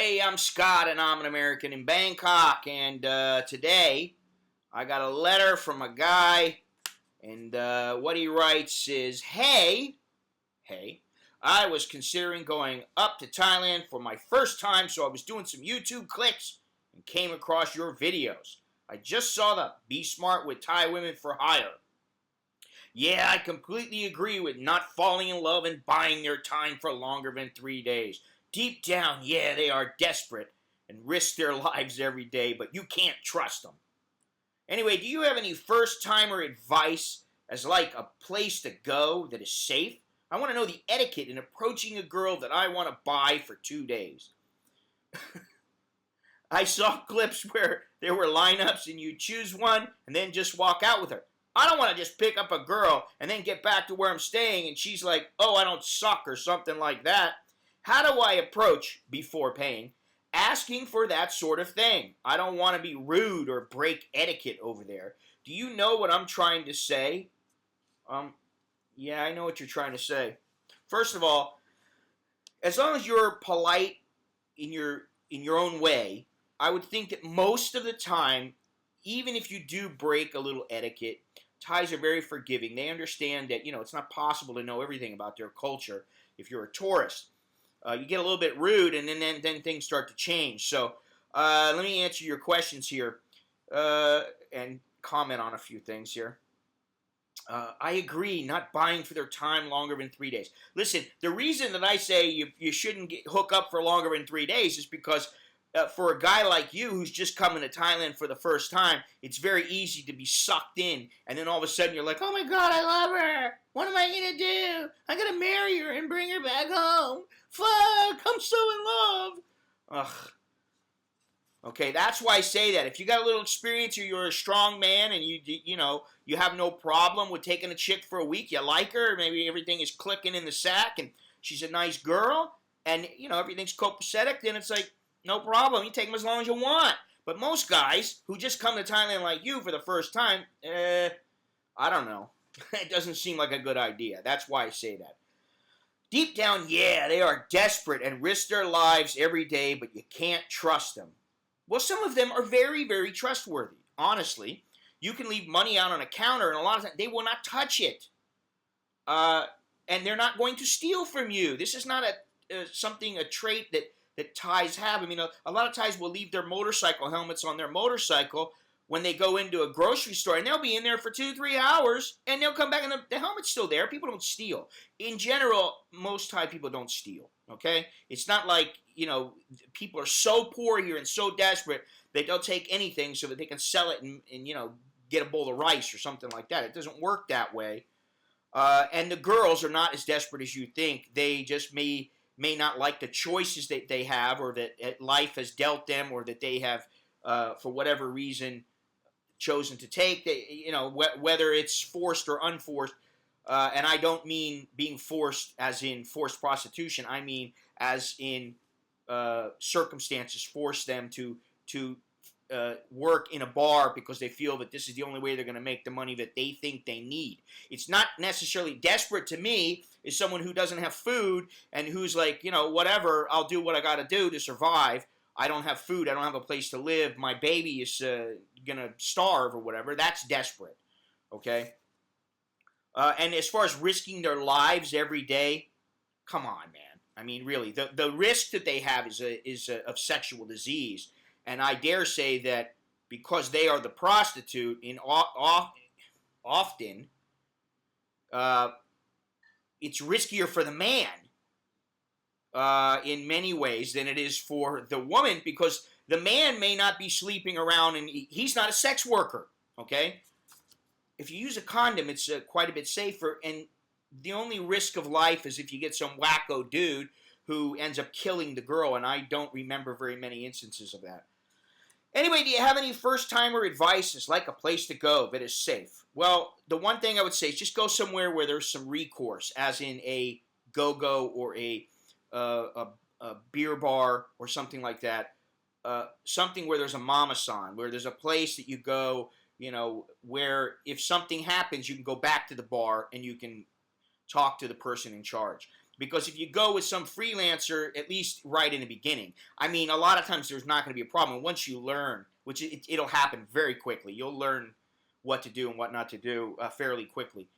Hey, I'm Scott, and I'm an American in Bangkok. And today, I got a letter from a guy, and what he writes is, hey, I was considering going up to Thailand for my first time, so I was doing some YouTube clicks and came across your videos. I just saw the Be Smart with Thai Women for Hire. Yeah, I completely agree with not falling in love and buying their time for longer than 3 days. Deep down, yeah, they are desperate and risk their lives every day, but you can't trust them. Anyway, do you have any first-timer advice as like a place to go that is safe? I want to know the etiquette in approaching a girl that I want to buy for 2 days. I saw clips where there were lineups and you choose one and then just walk out with her. I don't want to just pick up a girl and then get back to where I'm staying and she's like, oh, I don't suck or something like that. How do I approach, before paying, asking for that sort of thing? I don't want to be rude or break etiquette over there. Do you know what I'm trying to say? Yeah, I know what you're trying to say. First of all, as long as you're polite in your own way, I would think that most of the time, even if you do break a little etiquette, Thais are very forgiving. They understand that, it's not possible to know everything about their culture if you're a tourist. You get a little bit rude, and then things start to change. So let me answer your questions here and comment on a few things here. I agree, not buying for their time longer than 3 days. Listen, the reason that I say you shouldn't hook up for longer than 3 days is because for a guy like you who's just coming to Thailand for the first time, it's very easy to be sucked in, and then all of a sudden you're like, oh my God, I love her. What am I going to do? I'm going to marry her and bring her back home. Fuck, I'm so in love. Ugh. Okay, that's why I say that. If you got a little experience or you're a strong man and you have no problem with taking a chick for a week, you like her, maybe everything is clicking in the sack and she's a nice girl and, everything's copacetic, then it's like, no problem. You take them as long as you want. But most guys who just come to Thailand like you for the first time, I don't know. It doesn't seem like a good idea. That's why I say that. Deep down, yeah, they are desperate and risk their lives every day, but you can't trust them. Well, some of them are very, very trustworthy. Honestly, you can leave money out on a counter, and a lot of times they will not touch it. And they're not going to steal from you. This is not a trait that Thais have. I mean, a lot of Thais will leave their motorcycle helmets on their motorcycle when they go into a grocery store, and they'll be in there for 2-3 hours, and they'll come back, and the helmet's still there. People don't steal. In general, most Thai people don't steal, okay? It's not like, people are so poor here and so desperate that they'll take anything so that they can sell it and get a bowl of rice or something like that. It doesn't work that way. And the girls are not as desperate as you think. They just may not like the choices that they have, or that life has dealt them, or that they have, for whatever reason, chosen to take. Whether it's forced or unforced. And I don't mean being forced as in forced prostitution. I mean as in circumstances force them to work in a bar because they feel that this is the only way they're going to make the money that they think they need. It's not necessarily desperate to me. Is someone who doesn't have food and who's like, whatever, I'll do what I got to do to survive. I don't have food. I don't have a place to live. My baby is going to starve or whatever. That's desperate, okay? And as far as risking their lives every day, come on, man. I mean, really, the risk that they have is of sexual disease. And I dare say that because they are the prostitute, often, it's riskier for the man in many ways than it is for the woman, because the man may not be sleeping around and he's not a sex worker, okay? If you use a condom, it's quite a bit safer, and the only risk of life is if you get some wacko dude who ends up killing the girl, and I don't remember very many instances of that. Anyway, do you have any first-timer advice as like a place to go that is safe? Well, the one thing I would say is just go somewhere where there's some recourse, as in a go-go or a beer bar or something like that. Something where there's a mama-san, where there's a place that you go, where if something happens, you can go back to the bar and you can talk to the person in charge. Because if you go with some freelancer, at least right in the beginning, I mean, a lot of times there's not going to be a problem. Once you learn, which it'll happen very quickly, you'll learn what to do and what not to do fairly quickly.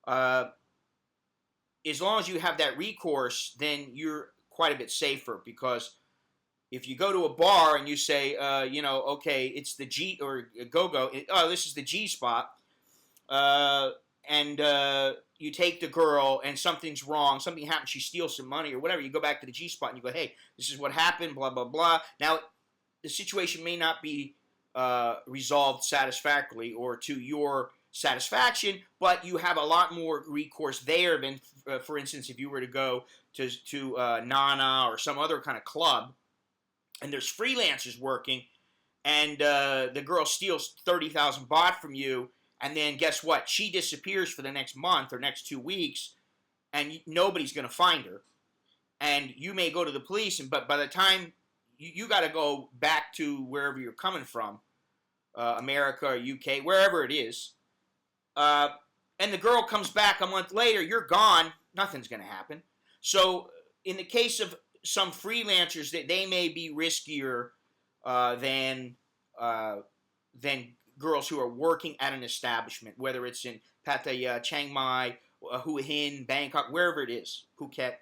As long as you have that recourse, then you're quite a bit safer, because if you go to a bar and you say, okay, it's the G or go-go, oh, this is the G spot, and you take the girl and something's wrong, something happens, she steals some money or whatever, you go back to the G spot and you go, hey, this is what happened, blah, blah, blah. Now, the situation may not be resolved satisfactorily or to your satisfaction, but you have a lot more recourse there than, for instance, if you were to go to Nana or some other kind of club, and there's freelancers working, and the girl steals 30,000 baht from you, and then guess what? She disappears for the next month or next 2 weeks, and nobody's going to find her. And you may go to the police, but by the time you got to go back to wherever you're coming from, America or UK, wherever it is, and the girl comes back a month later, you're gone, nothing's going to happen. So in the case of some freelancers, that they may be riskier than girls who are working at an establishment, whether it's in Pattaya, Chiang Mai, Hua Hin, Bangkok, wherever it is, Phuket.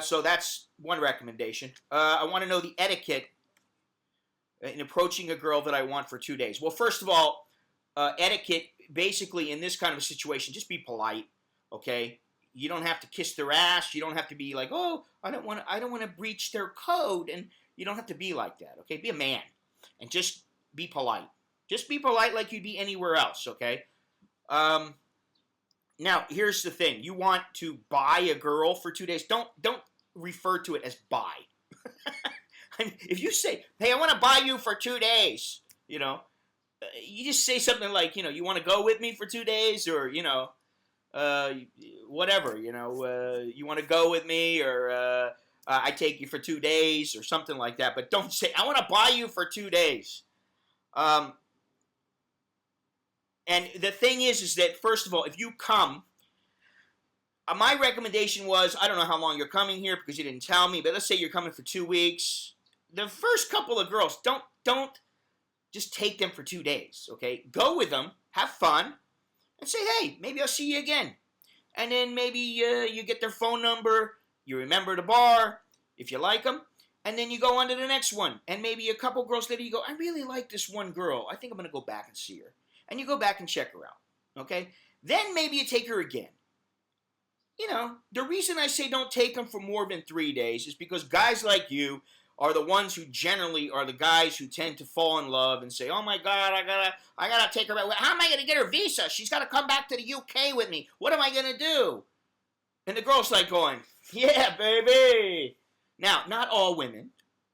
So that's one recommendation. I want to know the etiquette in approaching a girl that I want for 2 days. Well, first of all, etiquette, basically in this kind of a situation, just be polite, okay? You don't have to kiss their ass. You don't have to be like, oh, I don't want to breach their code, and you don't have to be like that, okay? Be a man, and just be polite. Just be polite like you'd be anywhere else, okay? Now, here's the thing. You want to buy a girl for 2 days. Don't refer to it as buy. I mean, if you say, hey, I want to buy you for 2 days, you just say something like, you want to go with me for 2 days, or, whatever, you want to go with me, or I take you for 2 days, or something like that. But don't say, I want to buy you for 2 days. And the thing is that, first of all, if you come, my recommendation was, I don't know how long you're coming here because you didn't tell me, but let's say you're coming for 2 weeks. The first couple of girls, don't just take them for 2 days, okay? Go with them, have fun, and say, hey, maybe I'll see you again. And then maybe you get their phone number, you remember the bar, if you like them, and then you go on to the next one. And maybe a couple girls later, you go, I really like this one girl. I think I'm going to go back and see her. And you go back and check her out, okay? Then maybe you take her again. The reason I say don't take them for more than 3 days is because guys like you are the ones who generally are the guys who tend to fall in love and say, oh my God, I gotta take her back. How am I gonna get her visa? She's gotta come back to the UK with me. What am I gonna do? And the girl's like going, yeah, baby. Now, not all women,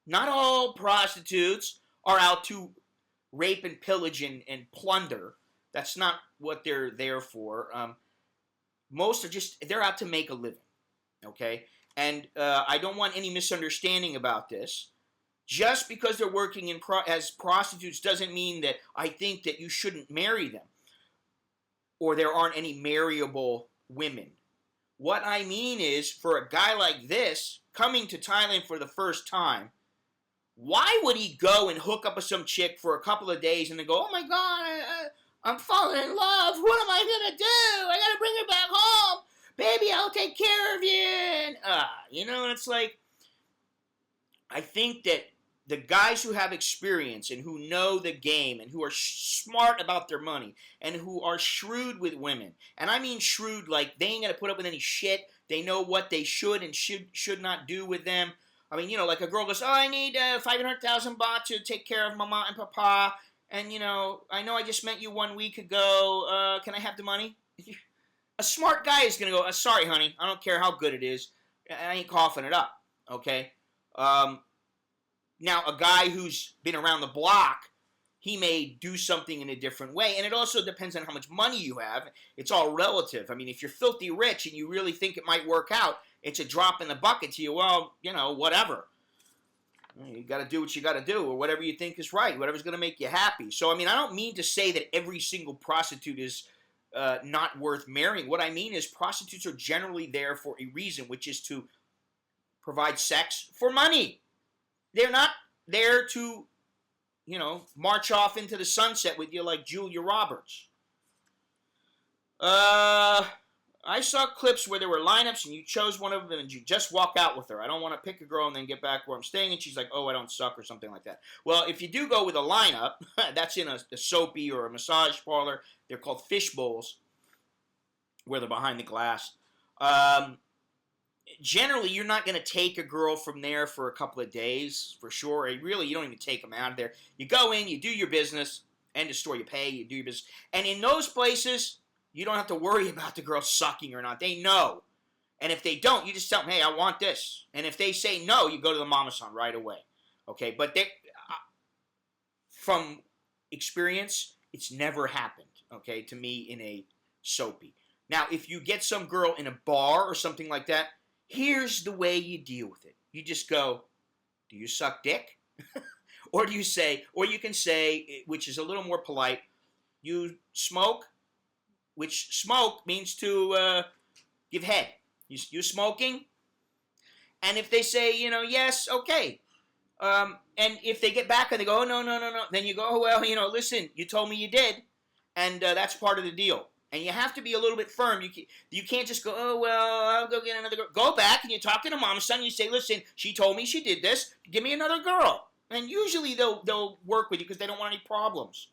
not all prostitutes are out to rape and pillage and plunder. That's not what they're there for. Most are they're out to make a living, okay? And I don't want any misunderstanding about this. Just because they're working as prostitutes doesn't mean that I think that you shouldn't marry them, or there aren't any marryable women. What I mean is, for a guy like this, coming to Thailand for the first time, why would he go and hook up with some chick for a couple of days and then go, oh my God, I'm falling in love. What am I going to do? I got to bring her back home. Baby, I'll take care of you. And, it's like, I think that the guys who have experience and who know the game and who are smart about their money and who are shrewd with women, and I mean shrewd like they ain't going to put up with any shit. They know what they should and should not do with them. I mean, like a girl goes, oh, I need 500,000 baht to take care of mama and papa. And, I know I just met you 1 week ago. Can I have the money? A smart guy is going to go, sorry, honey. I don't care how good it is. I ain't coughing it up. Okay? Now, a guy who's been around the block, he may do something in a different way. And it also depends on how much money you have. It's all relative. I mean, if you're filthy rich and you really think it might work out, it's a drop in the bucket to you. Well, whatever. You got to do what you got to do, or whatever you think is right, whatever's going to make you happy. So, I mean, I don't mean to say that every single prostitute is not worth marrying. What I mean is prostitutes are generally there for a reason, which is to provide sex for money. They're not there to, march off into the sunset with you like Julia Roberts. I saw clips where there were lineups and you chose one of them and you just walk out with her. I don't want to pick a girl and then get back where I'm staying and she's like, oh, I don't suck or something like that. Well, if you do go with a lineup, that's in a soapy or a massage parlor. They're called fish bowls, where they're behind the glass. Generally, you're not going to take a girl from there for a couple of days, for sure. Really, you don't even take them out of there. You go in, you do your business, end of story, you pay, you do your business. And in those places, you don't have to worry about the girl sucking or not. They know. And if they don't, you just tell them, hey, I want this. And if they say no, you go to the mama-san right away. Okay, but from experience, it's never happened, okay, to me in a soapy. Now, if you get some girl in a bar or something like that, here's the way you deal with it. You just go, do you suck dick? Or do you say, or you can say, which is a little more polite, you smoke? Which smoke means to give head. You smoking? And if they say, yes, okay. And if they get back and they go, oh, no, then you go, oh, well, listen, you told me you did. And that's part of the deal. And you have to be a little bit firm. You can't just go, oh, well, I'll go get another girl. Go back and you talk to the mom, son, and you say, listen, she told me she did this. Give me another girl. And usually they'll work with you because they don't want any problems.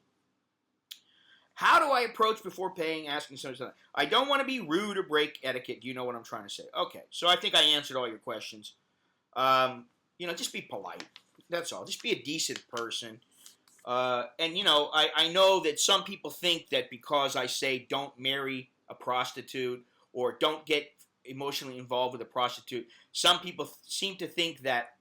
How do I approach before paying, asking something? I don't want to be rude or break etiquette. Do you know what I'm trying to say? Okay, so I think I answered all your questions. Just be polite. That's all. Just be a decent person. I know that some people think that because I say don't marry a prostitute or don't get emotionally involved with a prostitute, some people seem to think that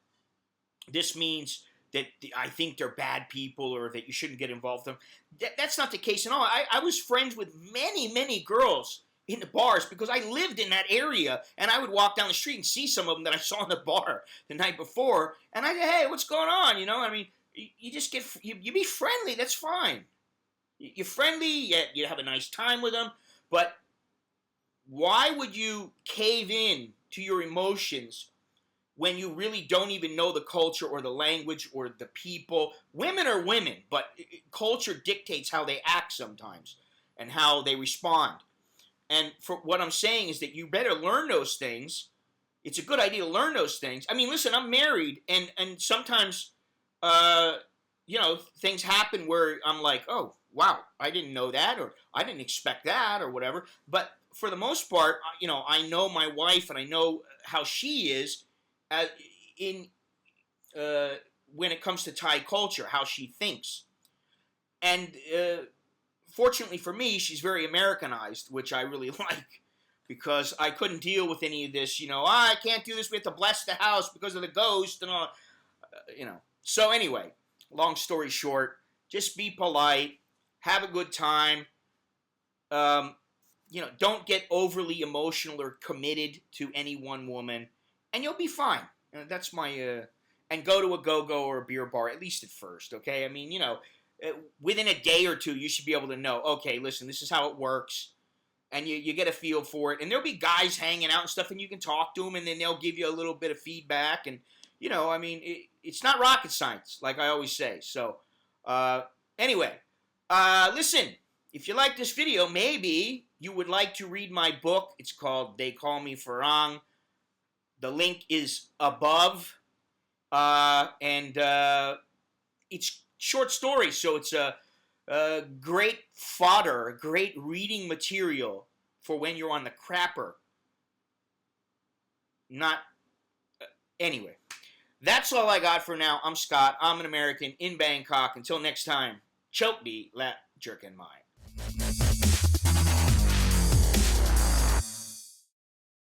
this means that I think they're bad people or that you shouldn't get involved with them. That's not the case at all. I was friends with many, many girls in the bars because I lived in that area, and I would walk down the street and see some of them that I saw in the bar the night before, and I'd say, hey, what's going on? You just you be friendly. That's fine. You're friendly. You have a nice time with them, but why would you cave in to your emotions when you really don't even know the culture or the language or the people? Women are women, but culture dictates how they act sometimes and how they respond. And for what I'm saying is that you better learn those things. It's a good idea to learn those things. I mean, listen, I'm married, and sometimes, things happen where I'm like, oh, wow, I didn't know that, or I didn't expect that, or whatever. But for the most part, I know my wife, and I know how she is, when it comes to Thai culture, how she thinks. And fortunately for me, she's very Americanized, which I really like, because I couldn't deal with any of this, I can't do this, we have to bless the house because of the ghost, and all, So anyway, long story short, just be polite, have a good time, don't get overly emotional or committed to any one woman, and you'll be fine. That's my, and go to a go-go or a beer bar, at least at first, okay? I mean, within a day or two, you should be able to know, okay, listen, this is how it works, and you get a feel for it, and there'll be guys hanging out and stuff, and you can talk to them, and then they'll give you a little bit of feedback, and, it's not rocket science, like I always say. So, anyway, listen, if you like this video, maybe you would like to read my book. It's called They Call Me Farang. The link is above, and it's short stories, so it's a great fodder, great reading material for when you're on the crapper. Anyway, that's all I got for now. I'm Scott. I'm an American in Bangkok. Until next time, choke me, let jerk in mine.